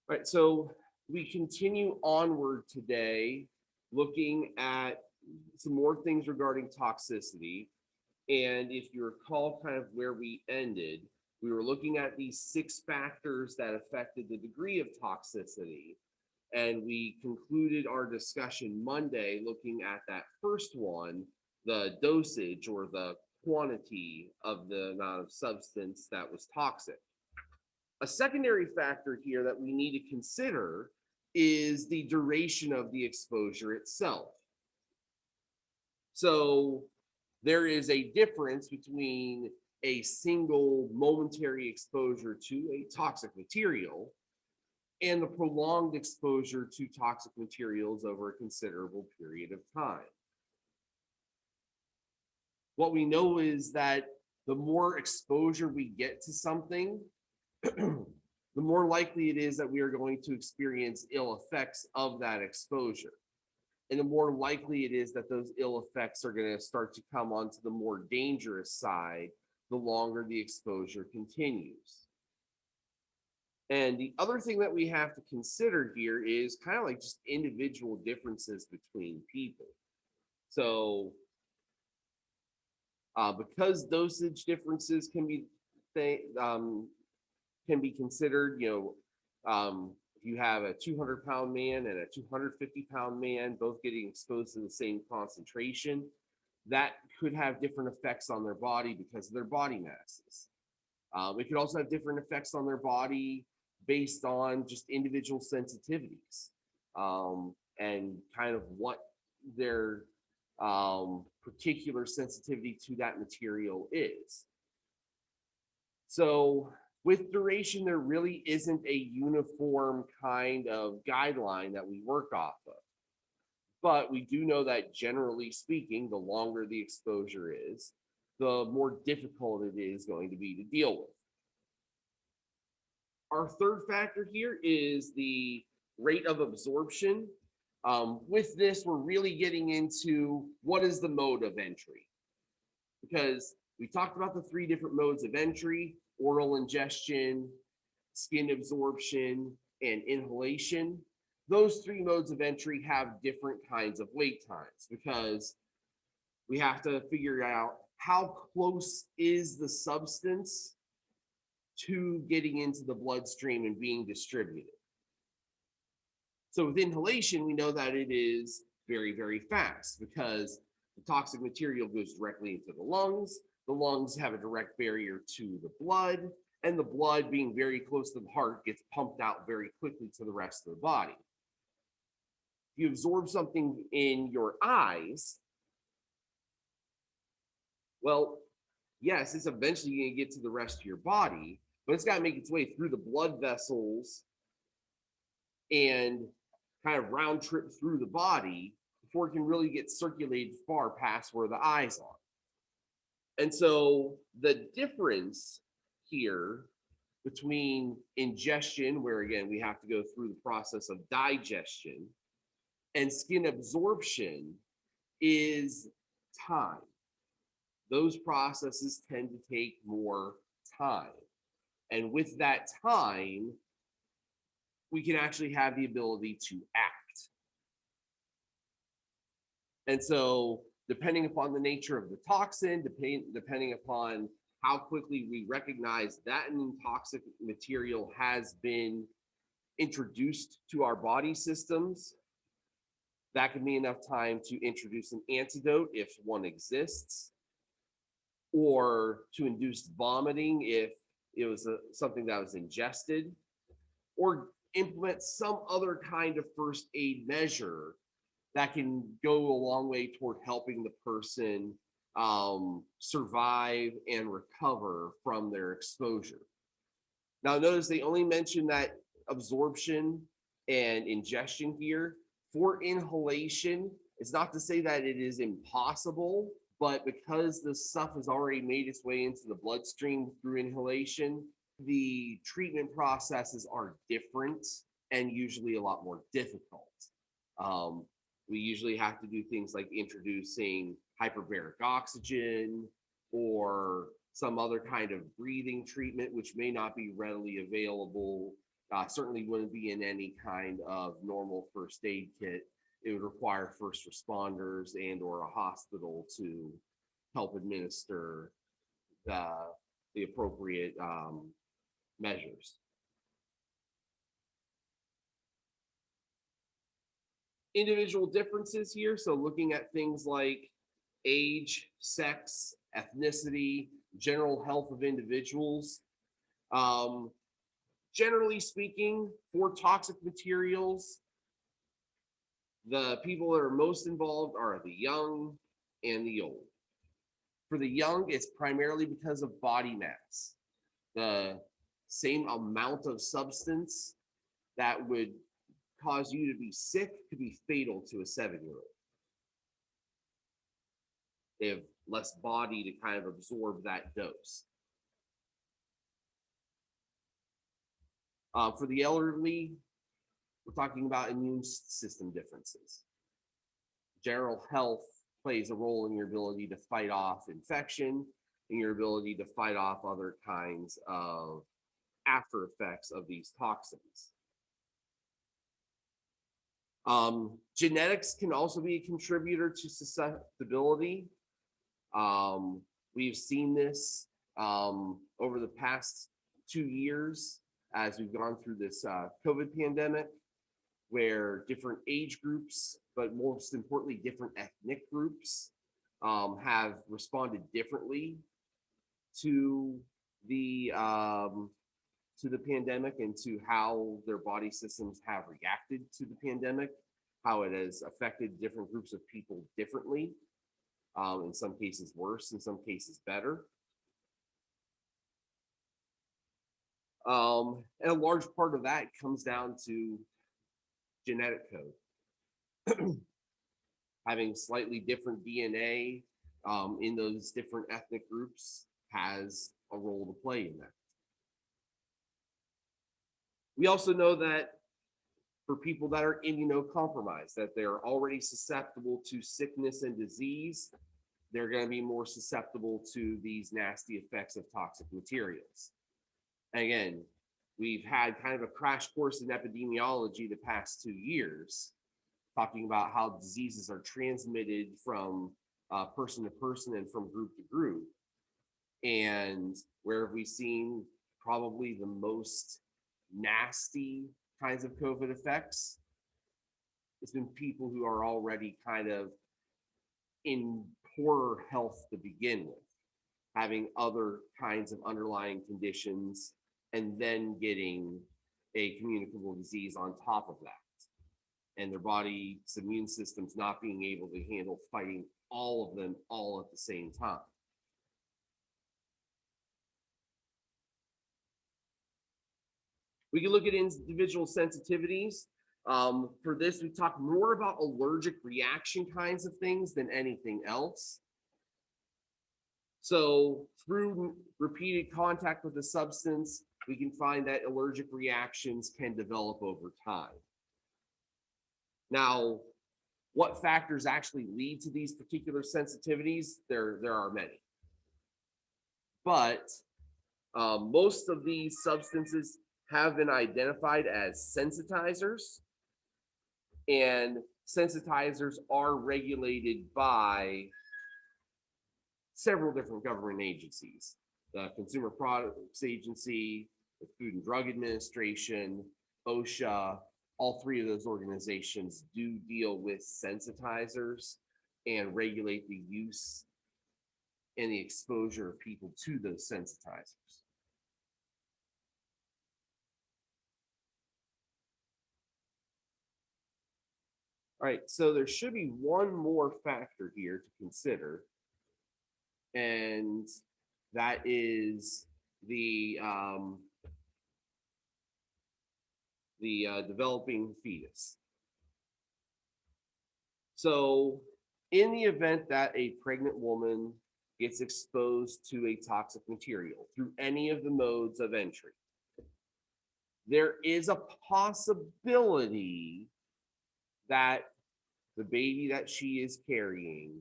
All right, so we continue onward today looking at some more things regarding toxicity. And if you recall kind of where we ended, we were looking at these 6 factors that affected the degree of toxicity. And we concluded our discussion Monday looking at that first one, the dosage or the quantity of the amount of substance that was toxic. A secondary factor here that we need to consider is the duration of the exposure itself. So there is a difference between a single momentary exposure to a toxic material and the prolonged exposure to toxic materials over a considerable period of time. What we know is that the more exposure we get to something, the more likely it is that we are going to experience ill effects of that exposure. And the more likely it is that those ill effects are going to start to come onto the more dangerous side the longer the exposure continues. And the other thing that we have to consider here is kind of like just individual differences between people. So, because dosage differences can be considered, if you have a 200-pound man and a 250-pound man both getting exposed to the same concentration, that could have different effects on their body because of their body masses. It could also have different effects on their body based on just individual sensitivities and kind of what their particular sensitivity to that material is. So with duration, there really isn't a uniform kind of guideline that we work off of. But we do know that generally speaking, the longer the exposure is, the more difficult it is going to be to deal with. Our third factor here is the rate of absorption. With this, we're really getting into what is the mode of entry. Because we talked about the 3 different modes of entry: oral ingestion, skin absorption, and inhalation. Those 3 modes of entry have different kinds of wait times because we have to figure out how close is the substance to getting into the bloodstream and being distributed. So with inhalation, we know that it is very, very fast because the toxic material goes directly into the lungs. The lungs have a direct barrier to the blood, and the blood, being very close to the heart, gets pumped out very quickly to the rest of the body. If you absorb something in your eyes, well, yes, it's eventually going to get to the rest of your body, but it's got to make its way through the blood vessels and kind of round trip through the body before it can really get circulated far past where the eyes are. And so the difference here between ingestion, where again we have to go through the process of digestion, and skin absorption is time. Those processes tend to take more time. And with that time, we can actually have the ability to act. And so, depending upon the nature of the toxin, depending upon how quickly we recognize that an toxic material has been introduced to our body systems, that can be enough time to introduce an antidote if one exists, or to induce vomiting if it was something that was ingested, or implement some other kind of first aid measure that can go a long way toward helping the person survive and recover from their exposure. Now, notice they only mention that absorption and ingestion here. For inhalation, it's not to say that it is impossible, but because the stuff has already made its way into the bloodstream through inhalation, the treatment processes are different and usually a lot more difficult. We usually have to do things like introducing hyperbaric oxygen or some other kind of breathing treatment, which may not be readily available Certainly wouldn't be in any kind of normal first aid kit. It would require first responders and or a hospital to help administer the, the appropriate measures. Individual differences here. So looking at things like age, sex, ethnicity, general health of individuals. Generally speaking, for toxic materials, the people that are most involved are the young and the old. For the young, it's primarily because of body mass. The same amount of substance that would cause you to be sick could be fatal to a 7-year-old. They have less body to kind of absorb that dose. For the elderly, we're talking about immune system differences. General health plays a role in your ability to fight off infection and your ability to fight off other kinds of after effects of these toxins. Genetics can also be a contributor to susceptibility. We've seen this over the past 2 years as we've gone through this COVID pandemic, where different age groups, but most importantly, different ethnic groups have responded differently to the pandemic and to how their body systems have reacted to the pandemic, how it has affected different groups of people differently, in some cases worse, in some cases better. And a large part of that comes down to genetic code. Having slightly different DNA in those different ethnic groups has a role to play in that. We also know that for people that are immunocompromised, that they're already susceptible to sickness and disease, they're going to be more susceptible to these nasty effects of toxic materials. And again, we've had kind of a crash course in epidemiology the past 2 years, talking about how diseases are transmitted from person to person and from group to group. And where have we seen probably the most nasty kinds of COVID effects? It's been people who are already kind of in poorer health to begin with, having other kinds of underlying conditions, and then getting a communicable disease on top of that. And their body's immune system's not being able to handle fighting all of them all at the same time. We can look at individual sensitivities. For this, we talk more about allergic reaction kinds of things than anything else. So through repeated contact with the substance, we can find that allergic reactions can develop over time. Now, what factors actually lead to these particular sensitivities? There are many. But most of these substances have been identified as sensitizers, and sensitizers are regulated by several different government agencies. The Consumer Products Agency, the Food and Drug Administration, OSHA, all three of those organizations do deal with sensitizers and regulate the use and the exposure of people to those sensitizers. All right, so there should be one more factor here to consider, and that is the developing fetus. So in the event that a pregnant woman gets exposed to a toxic material through any of the modes of entry, there is a possibility that the baby that she is carrying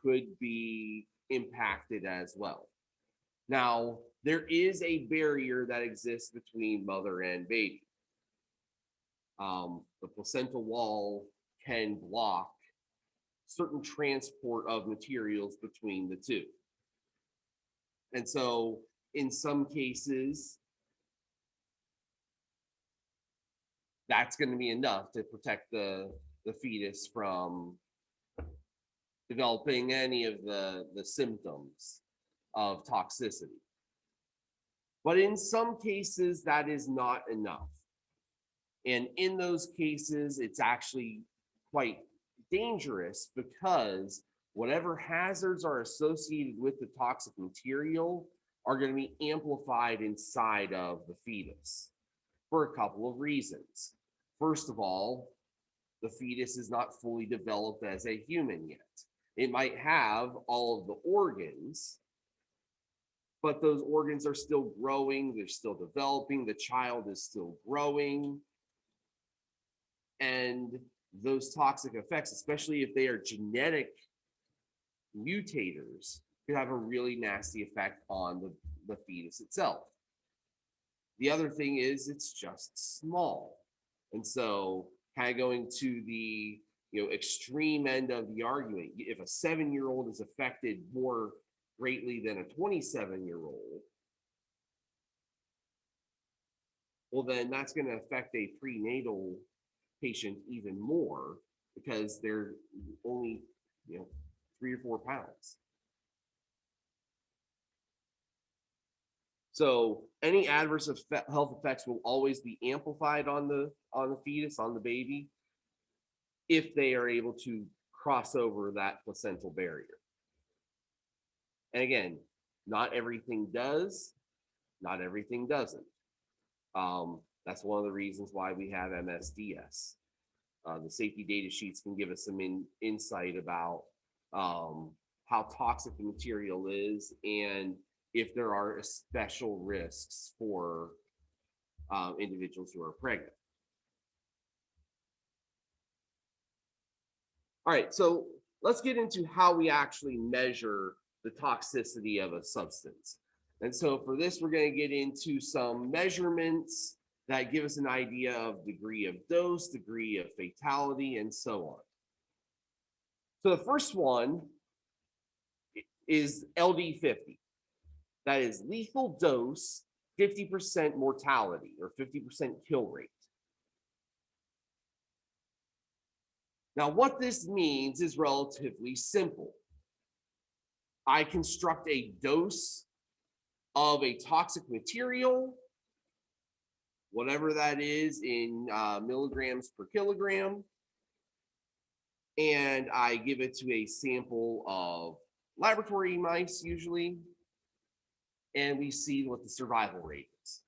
could be impacted as well. Now, there is a barrier that exists between mother and baby. The placental wall can block certain transport of materials between the two. And so in some cases, that's going to be enough to protect the fetus from developing any of the symptoms of toxicity. But in some cases, that is not enough. And in those cases, it's actually quite dangerous because whatever hazards are associated with the toxic material are going to be amplified inside of the fetus for a couple of reasons. First of all, the fetus is not fully developed as a human yet. It might have all of the organs, but those organs are still growing, they're still developing, the child is still growing. And those toxic effects, especially if they are genetic mutators, could have a really nasty effect on the fetus itself. The other thing is it's just small. And so kind of going to the extreme end of the argument, if a 7-year-old is affected more greatly than a 27-year-old, well, then that's going to affect a prenatal patient even more because they're only 3 or 4 pounds. So any adverse health effects will always be amplified on the fetus, on the baby, if they are able to cross over that placental barrier. And again, not everything does, not everything doesn't. That's one of the reasons why we have MSDS. The safety data sheets can give us some insight about how toxic the material is and if there are special risks for individuals who are pregnant. All right, so let's get into how we actually measure the toxicity of a substance. And so for this, we're going to get into some measurements that give us an idea of degree of dose, degree of fatality, and so on. So the first one is LD50. That is lethal dose, 50% mortality or 50% kill rate. Now, what this means is relatively simple. I construct a dose of a toxic material, whatever that is in milligrams per kilogram, and I give it to a sample of laboratory mice usually, and we see what the survival rate is.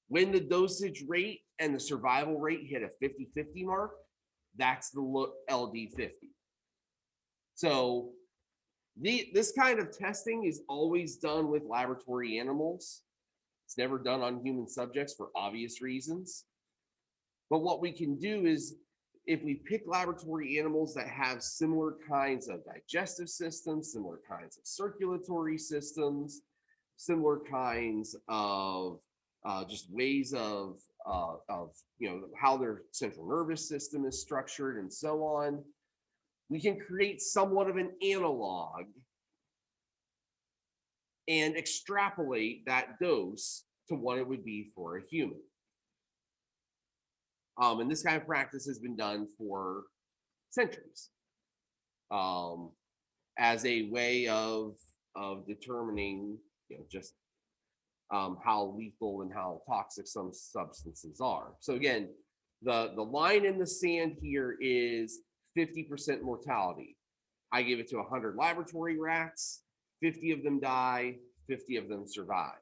When the dosage rate and the survival rate hit a 50-50 mark, that's the LD50. So this kind of testing is always done with laboratory animals. It's never done on human subjects for obvious reasons. But what we can do is, if we pick laboratory animals that have similar kinds of digestive systems, similar kinds of circulatory systems, similar kinds of just ways of how their central nervous system is structured and so on, we can create somewhat of an analog and extrapolate that dose to what it would be for a human. And this kind of practice has been done for centuries as a way of determining just how lethal and how toxic some substances are. So again, the line in the sand here is 50% mortality. I give it to 100 laboratory rats, 50 of them die, 50 of them survive.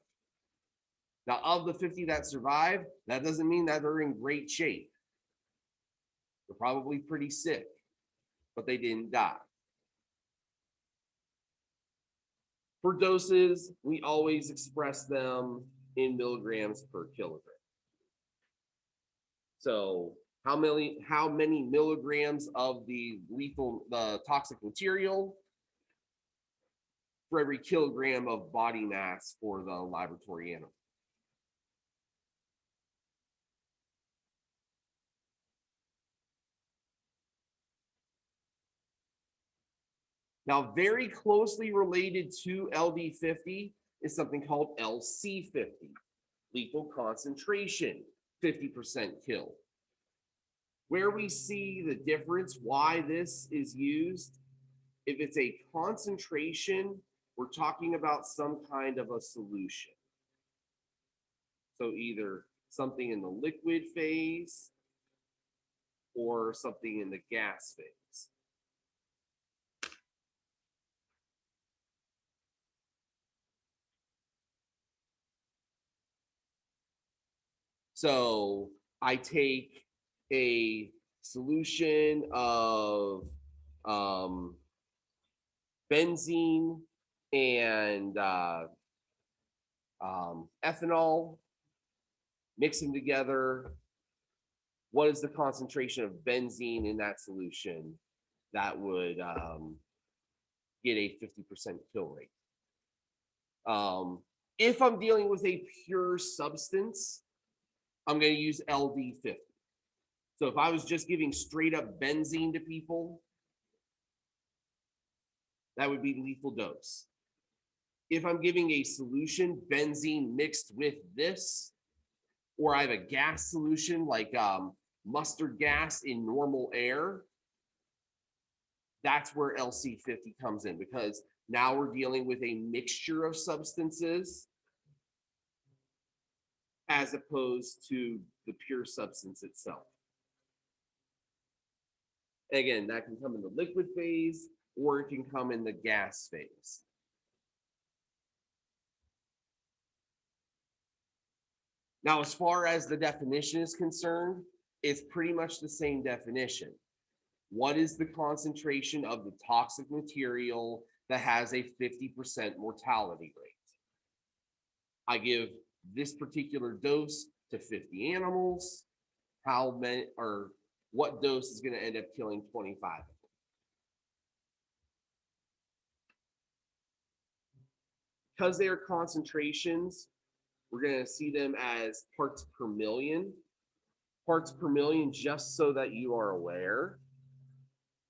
Now, of the 50 that survive, that doesn't mean that they're in great shape. They're probably pretty sick, but they didn't die. For doses, we always express them in milligrams per kilogram. So how many milligrams of the toxic material for every kilogram of body mass for the laboratory animal. Now, very closely related to LD50 is something called LC50, lethal concentration, 50% kill. Where we see the difference, why this is used, if it's a concentration, we're talking about some kind of a solution. So either something in the liquid phase or something in the gas phase. So I take a solution of benzene and ethanol, mix them together. What is the concentration of benzene in that solution that would get a 50% kill rate? If I'm dealing with a pure substance, I'm going to use LD50. So if I was just giving straight up benzene to people, that would be lethal dose. If I'm giving a solution, benzene mixed with this, or I have a gas solution like mustard gas in normal air, that's where LC50 comes in, because now we're dealing with a mixture of substances as opposed to the pure substance itself. Again, that can come in the liquid phase or it can come in the gas phase. Now, as far as the definition is concerned, it's pretty much the same definition. What is the concentration of the toxic material that has a 50% mortality rate? I give this particular dose to 50 animals. How many, or what dose is going to end up killing 25 of them? Because they are concentrations, we're going to see them as parts per million. Parts per million, just so that you are aware,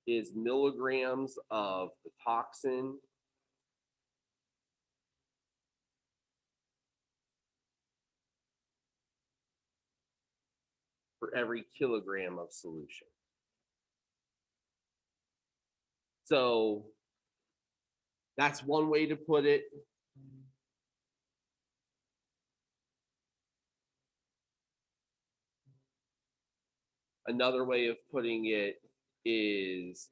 is milligrams of the toxin for every kilogram of solution. So that's one way to put it. Another way of putting it is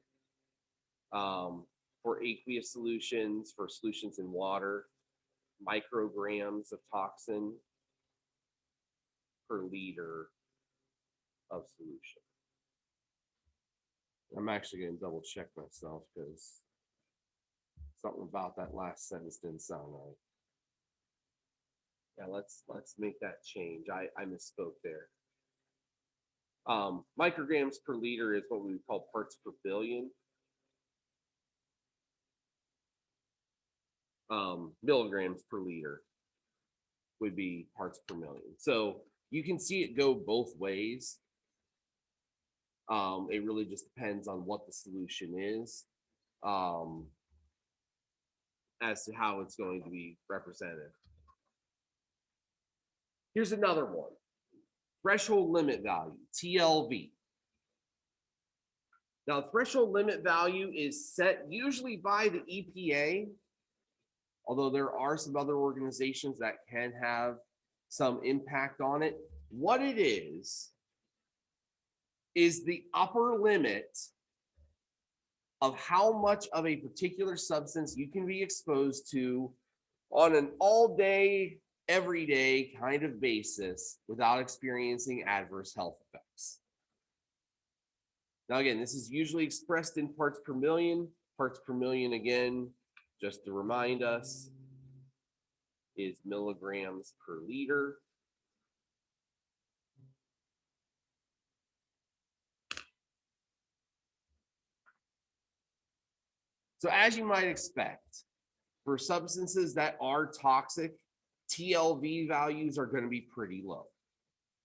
for aqueous solutions, for solutions in water, micrograms of toxin per liter of solution. I'm actually going to double check myself because something about that last sentence didn't sound right. Yeah, let's make that change. I misspoke there. Micrograms per liter is what we would call parts per billion. Milligrams per liter would be parts per million. So you can see it go both ways. It really just depends on what the solution is as to how it's going to be represented. Here's another one. Threshold limit value, TLV. Now, threshold limit value is set usually by the EPA, although there are some other organizations that can have some impact on it. What it is the upper limit of how much of a particular substance you can be exposed to on an all day, every day kind of basis without experiencing adverse health effects. Now, again, this is usually expressed in parts per million. Parts per million, again, just to remind us, is milligrams per liter. So as you might expect, For substances that are toxic, TLV values are going to be pretty low.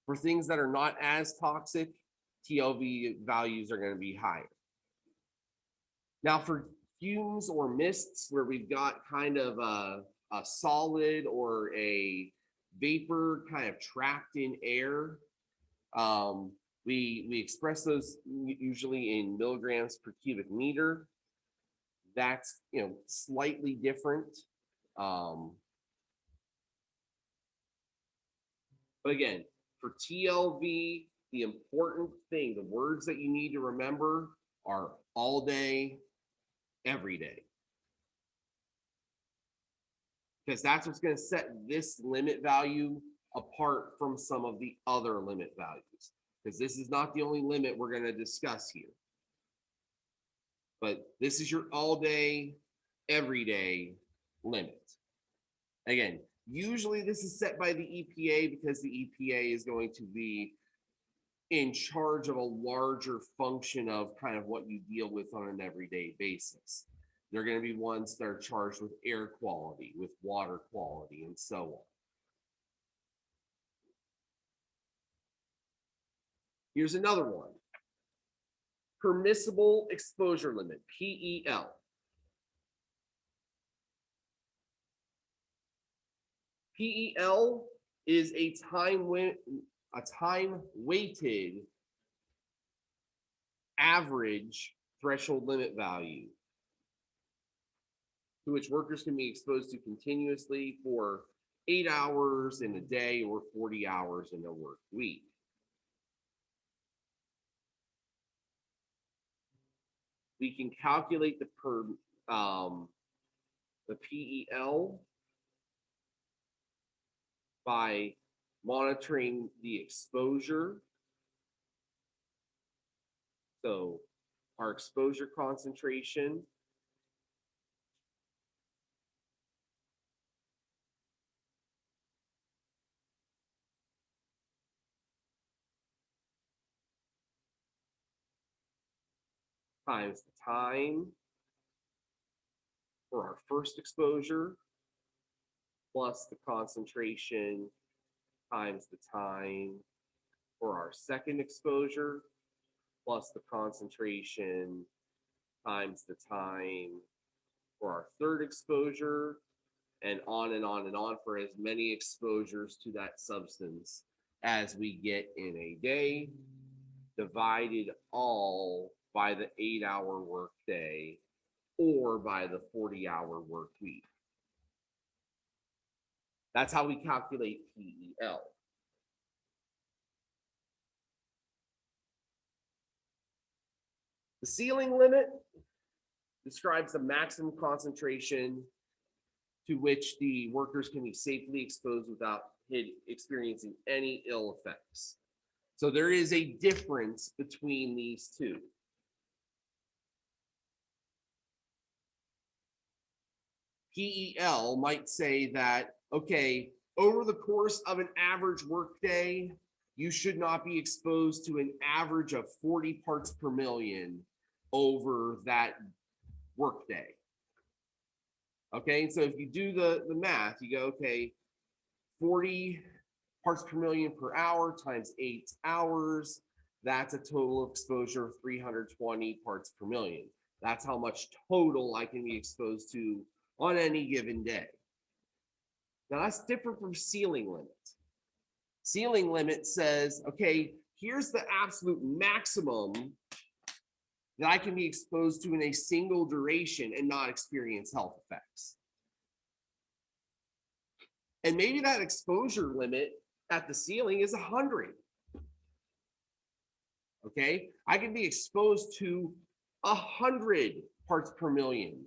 For things that are not as toxic, TLV values are going to be higher. Now for fumes or mists where we've got kind of a solid or a vapor kind of trapped in air, we express those usually in milligrams per cubic meter. That's slightly different. But again, for TLV, the important thing, the words that you need to remember are all day, every day. Because that's what's going to set this limit value apart from some of the other limit values. Because this is not the only limit we're going to discuss here. But this is your all day, every day limit. Again, usually this is set by the EPA because the EPA is going to be in charge of a larger function of kind of what you deal with on an everyday basis. They're going to be ones that are charged with air quality, with water quality, and so on. Here's another one. Permissible exposure limit, PEL. PEL is a time-weighted average threshold limit value to which workers can be exposed to continuously for 8 hours in a day or 40 hours in a work week. We can calculate the PEL by monitoring the exposure. So our exposure concentration times the time for our first exposure plus the concentration times the time for our second exposure plus the concentration times the time for our third exposure, and on and on and on for as many exposures to that substance as we get in a day, divided all by the 8-hour workday or by the 40-hour work week. That's how we calculate PEL. The ceiling limit describes the maximum concentration to which the workers can be safely exposed without experiencing any ill effects. So there is a difference between these two. PEL might say that, okay, over the course of an average workday, you should not be exposed to an average of 40 parts per million over that workday. Okay, so if you do the math, you go, okay, 40 parts per million per hour times 8 hours, that's a total exposure of 320 parts per million. That's how much total I can be exposed to on any given day. Now that's different from ceiling limit. Ceiling limit says, okay, here's the absolute maximum that I can be exposed to in a single duration and not experience health effects. And maybe that exposure limit at the ceiling is 100. Okay, I can be exposed to 100 parts per million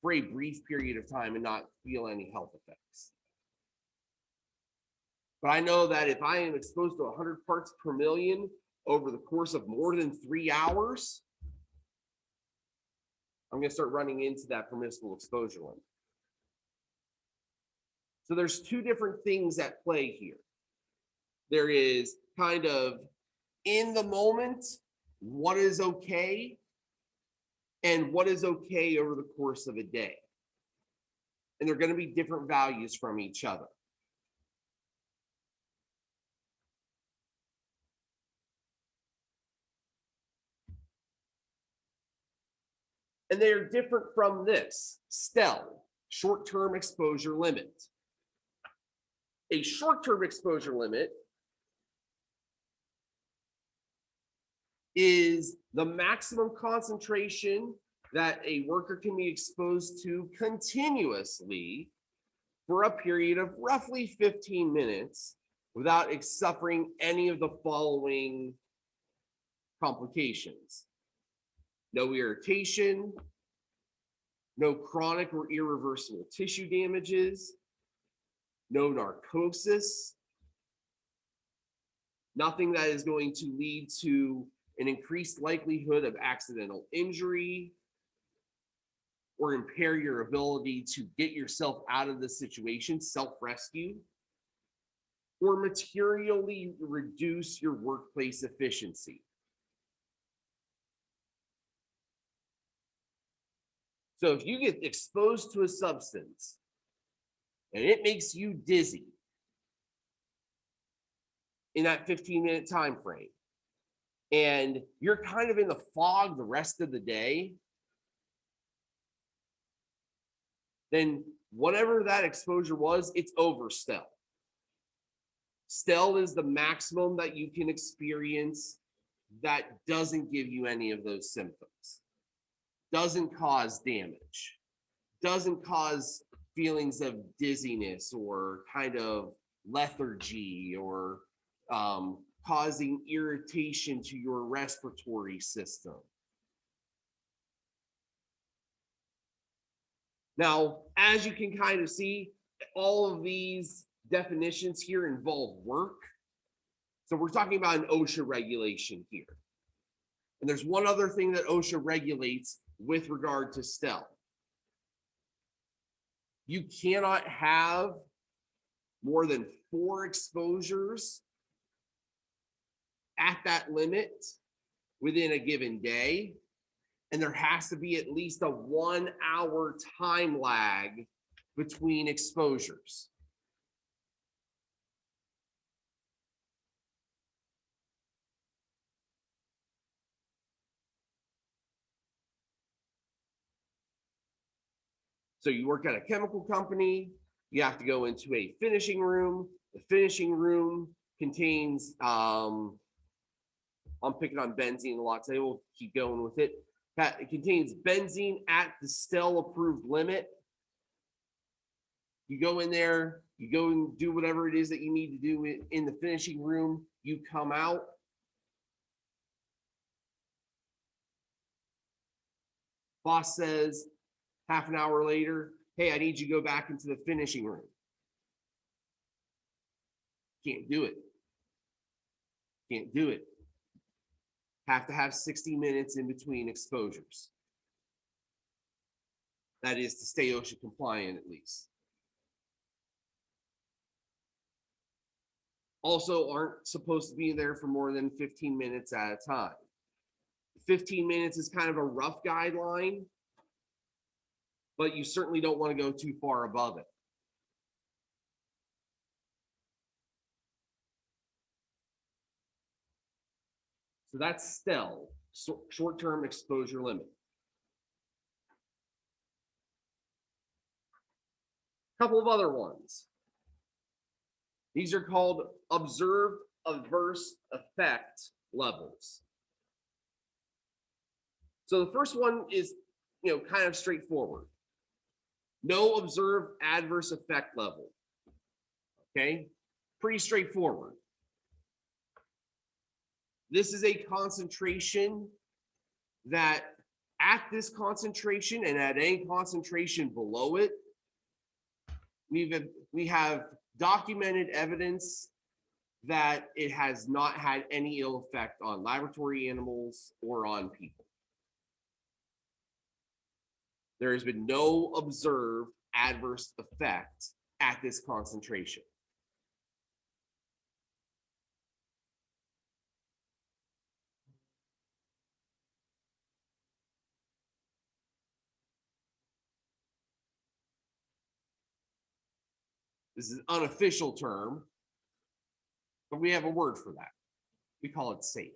for a brief period of time and not feel any health effects. But I know that if I am exposed to 100 parts per million over the course of more than 3 hours, I'm going to start running into that permissible exposure limit. So there's two different things at play here. There is kind of in the moment, what is okay, and what is okay over the course of a day. and they're going to be different values from each other. And they are different from this, STEL, short-term exposure limit. A short-term exposure limit is the maximum concentration that a worker can be exposed to continuously for a period of roughly 15 minutes without suffering any of the following complications. No irritation, no chronic or irreversible tissue damages, no narcosis, nothing that is going to lead to an increased likelihood of accidental injury or impair your ability to get yourself out of the situation, self-rescue, or materially reduce your workplace efficiency. So if you get exposed to a substance and it makes you dizzy in that 15-minute time frame, and you're kind of in the fog the rest of the day, then whatever that exposure was, it's over STEL. STEL is the maximum that you can experience that doesn't give you any of those symptoms, doesn't cause damage, doesn't cause feelings of dizziness or kind of lethargy or causing irritation to your respiratory system. Now, as you can kind of see, all of these definitions here involve work. So we're talking about an OSHA regulation here. And there's one other thing that OSHA regulates with regard to STEL. You cannot have more than 4 exposures at that limit within a given day. And there has to be at least a 1-hour time lag between exposures. So you work at a chemical company, you have to go into a finishing room. The finishing room contains, I'm picking on benzene a lot today, we'll keep going with it. It contains benzene at the STEL approved limit. You go in there, you go and do whatever it is that you need to do in the finishing room, you come out. Boss says, half an hour later, hey, I need you to go back into the finishing room. Can't do it. Can't do it. Have to have 60 minutes in between exposures. That is to stay OSHA compliant at least. Also aren't supposed to be there for more than 15 minutes at a time. 15 minutes is kind of a rough guideline, but you certainly don't want to go too far above it. So that's STEL, short-term exposure limit. A couple of other ones. These are called observed adverse effect levels. So the first one is, kind of straightforward. No observed adverse effect level. Okay, pretty straightforward. This is a concentration that at this concentration and at any concentration below it, we have documented evidence that it has not had any ill effect on laboratory animals or on people. There has been no observed adverse effect at this concentration. This is an unofficial term, but we have a word for that. We call it safe.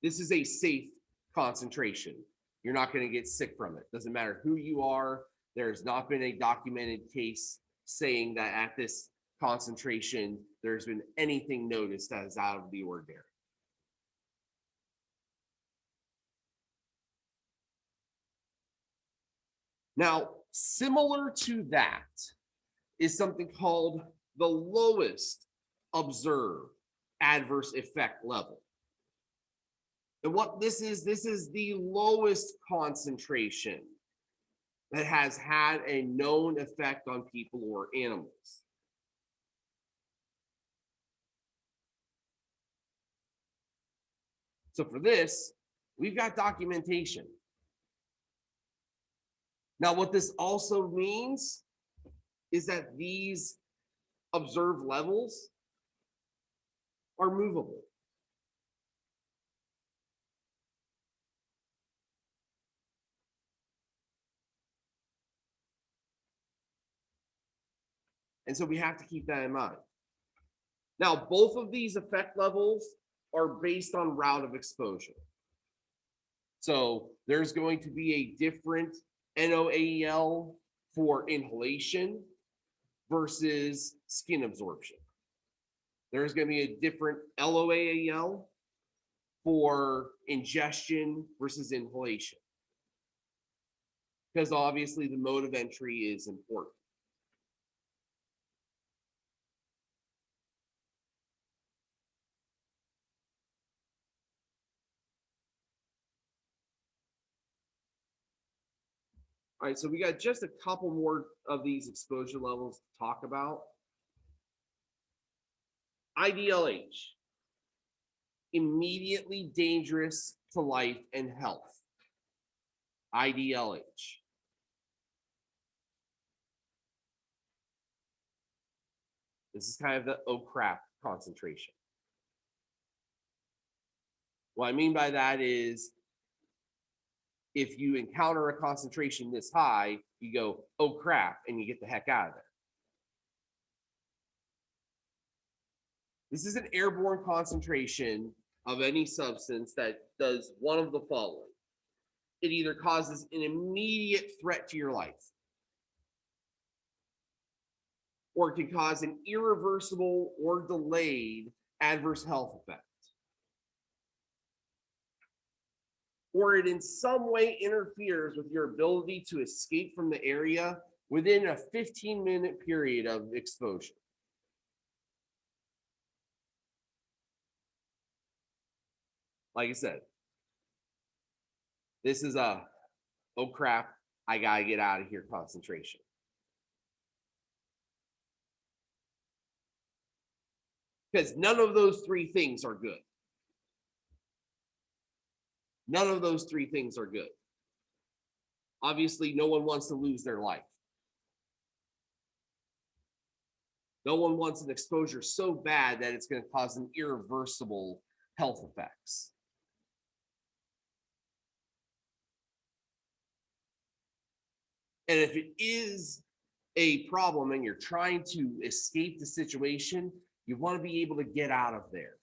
This is a safe concentration. You're not going to get sick from it. Doesn't matter who you are. There's not been a documented case saying that at this concentration, there's been anything noticed that is out of the ordinary. Now, similar to that is something called the lowest observed adverse effect level. And what this is the lowest concentration that has had a known effect on people or animals. So for this, we've got documentation. Now, what this also means is that these observed levels are movable. And so we have to keep that in mind. Now, both of these effect levels are based on route of exposure. So there's going to be a different NOAEL for inhalation versus skin absorption. There's going to be a different LOAEL for ingestion versus inhalation, because obviously the mode of entry is important. All right, so we got just a couple more of these exposure levels to talk about. IDLH, immediately dangerous to life and health. IDLH. This is kind of the oh crap concentration. What I mean by that is, if you encounter a concentration this high, you go, oh crap, and you get the heck out of there. This is an airborne concentration of any substance that does one of the following. It either causes an immediate threat to your life, or it can cause an irreversible or delayed adverse health effect, or it in some way interferes with your ability to escape from the area within a 15-minute period of exposure. Like I said, this is a, oh crap, I gotta get out of here concentration. Because none of those three things are good. None of those three things are good. Obviously, no one wants to lose their life. No one wants an exposure so bad that it's going to cause an irreversible health effects. And if it is a problem and you're trying to escape the situation, you want to be able to get out of there.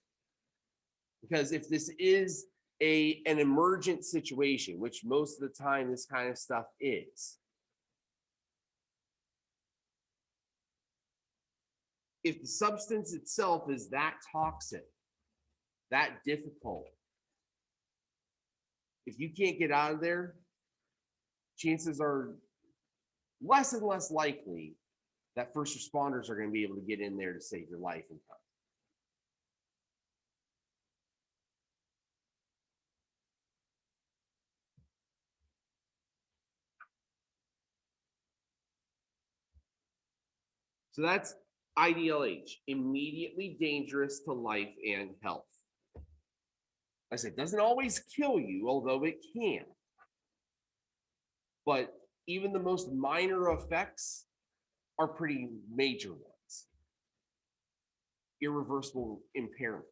Because if this is an emergent situation, which most of the time this kind of stuff is, if the substance itself is that toxic, that difficult, if you can't get out of there, chances are less and less likely that first responders are going to be able to get in there to save your life in time. So that's IDLH, immediately dangerous to life and health. I said, it doesn't always kill you, although it can. But even the most minor effects are pretty major ones. Irreversible impairment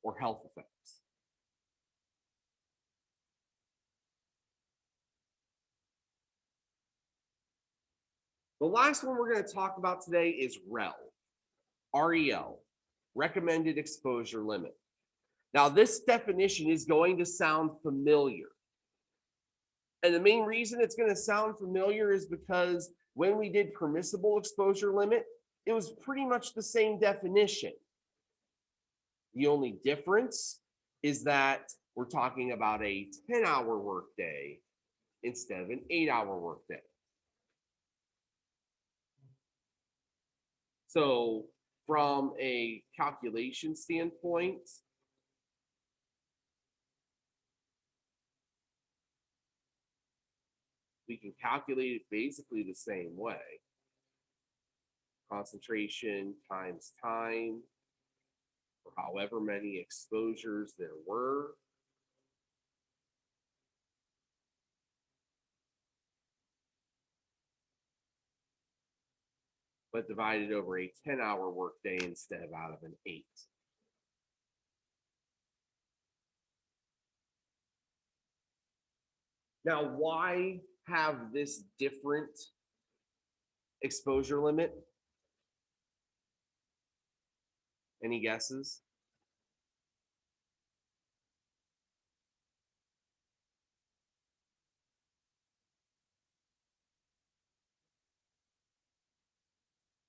or health effects. The last one we're going to talk about today is REL, recommended exposure limit. Now, this definition is going to sound familiar. And the main reason it's going to sound familiar is because when we did permissible exposure limit, it was pretty much the same definition. The only difference is that we're talking about a 10-hour workday instead of an 8-hour workday. So from a calculation standpoint, we can calculate it basically the same way. Concentration times time, for however many exposures there were. But divided over a 10-hour workday instead of out of an 8. Now, why have this different exposure limit? Any guesses?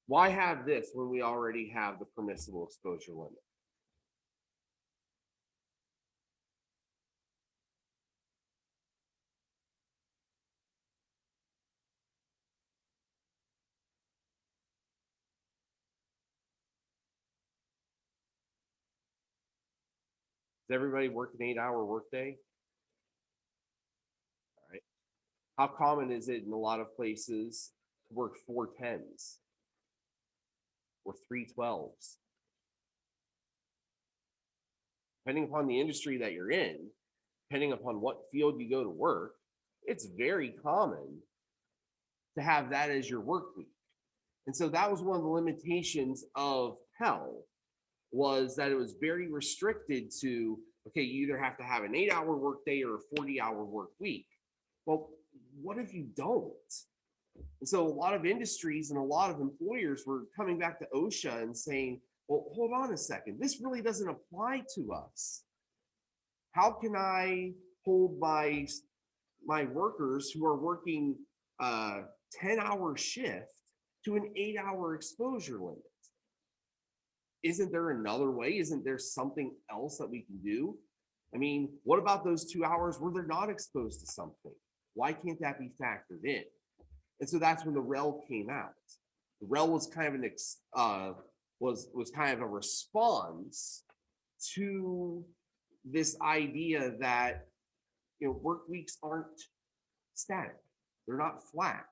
Why have this when we already have the permissible exposure limit? Does everybody work an 8-hour workday? All right. How common is it in a lot of places to work 4 10s or 3 12s? Depending upon the industry that you're in, depending upon what field you go to work, it's very common to have that as your work week. And so that was one of the limitations of PEL, was that it was very restricted to, okay, you either have to have an 8-hour workday or a 40-hour work week. Well, what if you don't? And so a lot of industries and a lot of employers were coming back to OSHA and saying, well, hold on a second, this really doesn't apply to us. How can I hold my workers who are working a 10-hour shift to an 8-hour exposure limit? Isn't there another way? Isn't there something else that we can do? I mean, what about those 2 hours where they're not exposed to something? Why can't that be factored in? And so that's when the REL came out. The REL was kind of was kind of a response to this idea that, you know, work weeks aren't static. They're not flat.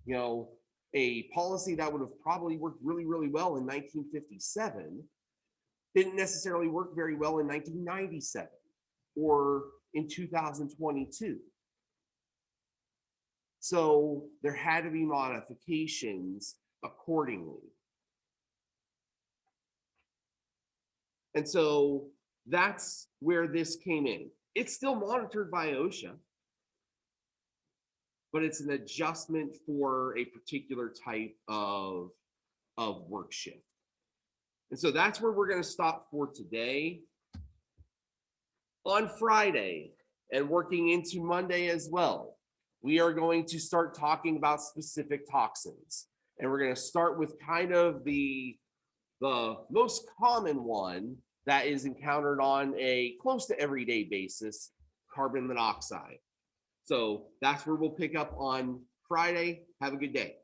You know, a policy that would have probably worked really, really well in 1957 didn't necessarily work very well in 1997 or in 2022. So there had to be modifications accordingly. And so that's where this came in. It's still monitored by OSHA, but it's an adjustment for a particular type of work shift. And so that's where we're going to stop for today. On Friday and working into Monday as well, we are going to start talking about specific toxins. And we're going to start with kind of the most common one that is encountered on a close to everyday basis, carbon monoxide. So that's where we'll pick up on Friday. Have a good day.